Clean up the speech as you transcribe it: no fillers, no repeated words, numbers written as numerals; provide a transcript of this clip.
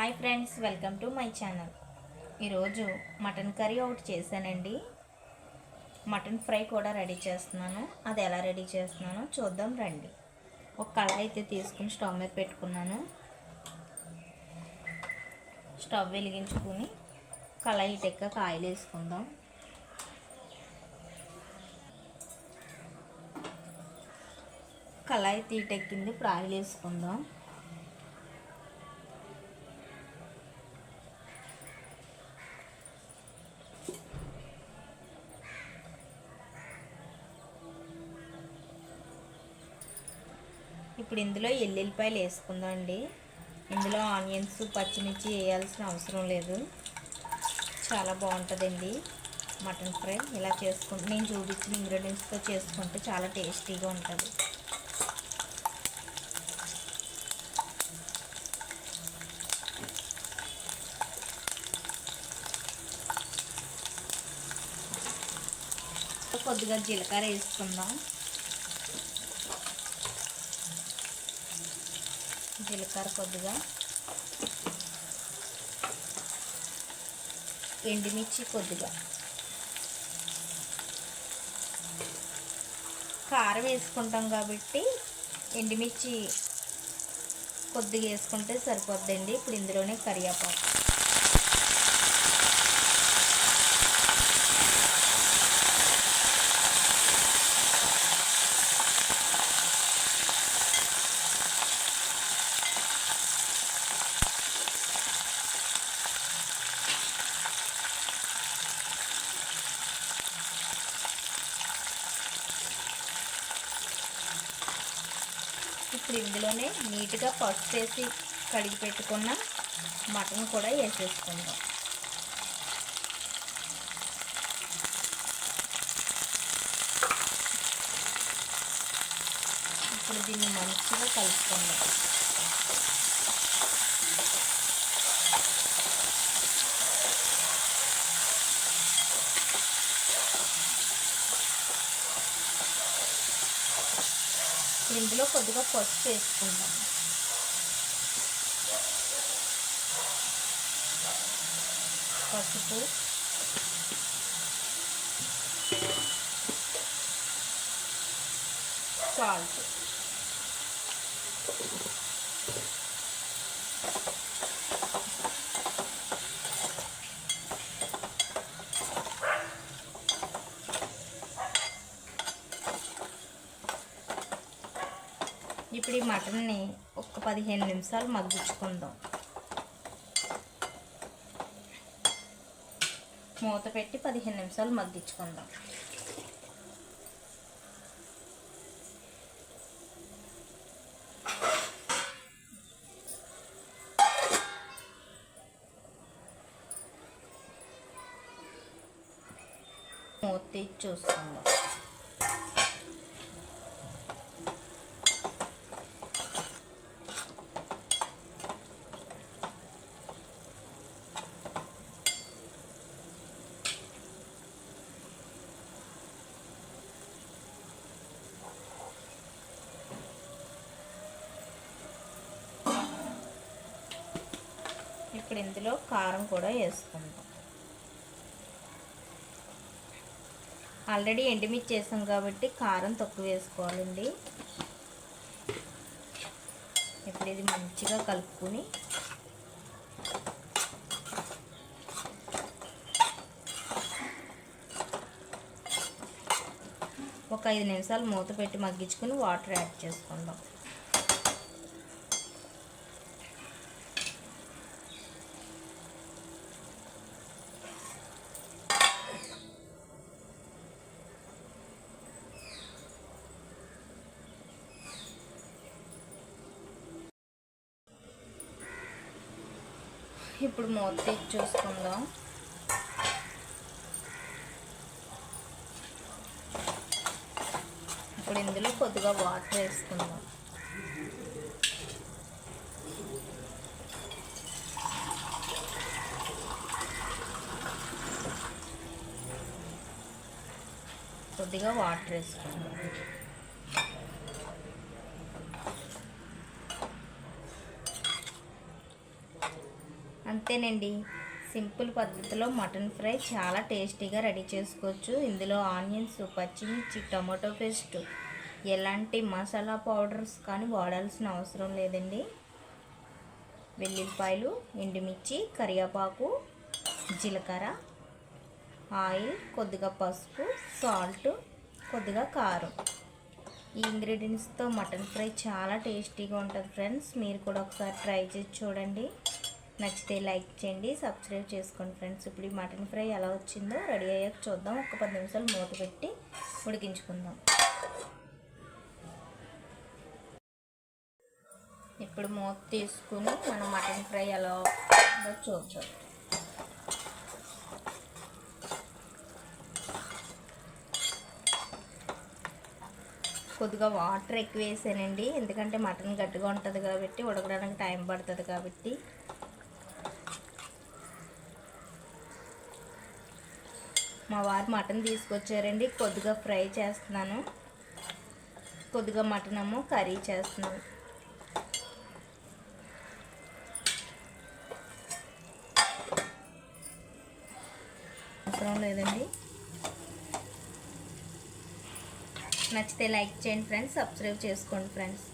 Hi friends, welcome to my channel. ఈరోజు mutton curry ఒకటి చేశానండి. మటన్ ఫ్రై కూడా రెడీ చేస్తున్నాను. అది ఎలా రెడీ చేస్తున్నానో చూద్దాం రండి. ఒక కళాయి అయితే తీసుకుని స్టవ్ మీద పెట్టుకున్నాను. స్టవ్ వెలిగించుకుని కళాయి టెక్కక ఆయిల్ వేసుకుందాం. కళాయి తీటెక్కింది, ఇప్పుడు ఆయిల్ వేసుకుందాం. ఇప్పుడు ఇందులో ఎల్లుల్లిపాయలు వేసుకుందాం అండి. ఇందులో ఆనియన్స్, పచ్చిమిర్చి వేయాల్సిన అవసరం లేదు. చాలా బాగుంటుందండి మటన్ ఫ్రై. ఇలా చేసుకుంటే నేను చూపించిన ఇంగ్రీడియంట్స్తో చేసుకుంటే చాలా టేస్టీగా ఉంటుంది. కొద్దిగా జీలకర్ర వేసుకుందాం. జీలకర్ర కొద్దిగా, ఎండుమిర్చి కొద్దిగా, కారం వేసుకుంటాం కాబట్టి ఎండుమిర్చి కొద్దిగా వేసుకుంటే సరిపోద్దండి. ఇప్పుడు ఇందులోనే కరివేపాకు, ఇప్పుడు ఇందులోనే నీట్గా పసుపు వేసి కడిగి పెట్టుకున్న మటన్ కూడా వేసేసుకుందాం. ఇప్పుడు దీన్ని మంచిగా కలుపుకుందాం. ఇందులో కొద్దిగా పసుపు వేసుకుందాం. పసుపు, సాల్ట్, ఇప్పుడు ఈ మటన్ని ఒక 15 నిమిషాలు మగ్గించుకుందాం. మూత పెట్టి 15 నిమిషాలు మగ్గించుకుందాం. మూత తీసి చూసుకుందాం. ఇప్పుడు ఇందులో కారం కూడా వేసుకుందాం. ఆల్రెడీ ఎండుమిర్చి వేసాం కాబట్టి కారం తక్కువ వేసుకోవాలండి. ఇప్పుడు ఇది మంచిగా కలుపుకొని ఒక 5 నిమిషాలు మూత పెట్టి మగ్గించుకొని వాటర్ యాడ్ చేసుకుందాం. ఇప్పుడు మూత తీసి చూసుకుందాం. ఇప్పుడు ఇందులో కొద్దిగా వాటర్ వేసుకుందాం. కొద్దిగా వాటర్ వేసుకుందాం. అంతేనండి, సింపుల్ పద్ధతిలో మటన్ ఫ్రై చాలా టేస్టీగా రెడీ చేసుకోవచ్చు. ఇందులో ఆనియన్స్, పచ్చిమిర్చి, టమాటో పేస్ట్, ఎలాంటి మసాలా పౌడర్స్ కానీ వాడాల్సిన అవసరం లేదండి. వెల్లుల్లిపాయలు, ఎండుమిర్చి, కరివేపాకు, జీలకర్ర, ఆయిల్, కొద్దిగా పసుపు, సాల్ట్, కొద్దిగా కారం. ఈ ఇంగ్రీడియంట్స్తో మటన్ ఫ్రై చాలా టేస్టీగా ఉంటుంది ఫ్రెండ్స్. మీరు కూడా ఒకసారి ట్రై చేసి చూడండి. నచ్చితే లైక్ చేయండి, సబ్స్క్రైబ్ చేసుకోండి ఫ్రెండ్స్. ఇప్పుడు ఈ మటన్ ఫ్రై ఎలా వచ్చిందో రెడీ అయ్యాక చూద్దాం. ఒక 10 నిమిషాలు మూత పెట్టి ఉడికించుకుందాం. ఇప్పుడు మూత తీసుకుని మనం మటన్ ఫ్రై ఎలా చూద్దాం. కొద్దిగా వాటర్ ఎక్కువ వేసానండి, ఎందుకంటే మటన్ గట్టిగా ఉంటుంది కాబట్టి, ఉడకడానికి టైం పడుతుంది కాబట్టి. మా వారు మటన్ తీసుకొచ్చారండి, కొద్దిగా ఫ్రై చేస్తున్నాను, కొద్దిగా మటన్ ఏమో కర్రీ చేస్తున్నాను. అవసరం లేదండి. నచ్చితే లైక్ చేయండి ఫ్రెండ్స్, సబ్స్క్రైబ్ చేసుకోండి ఫ్రెండ్స్.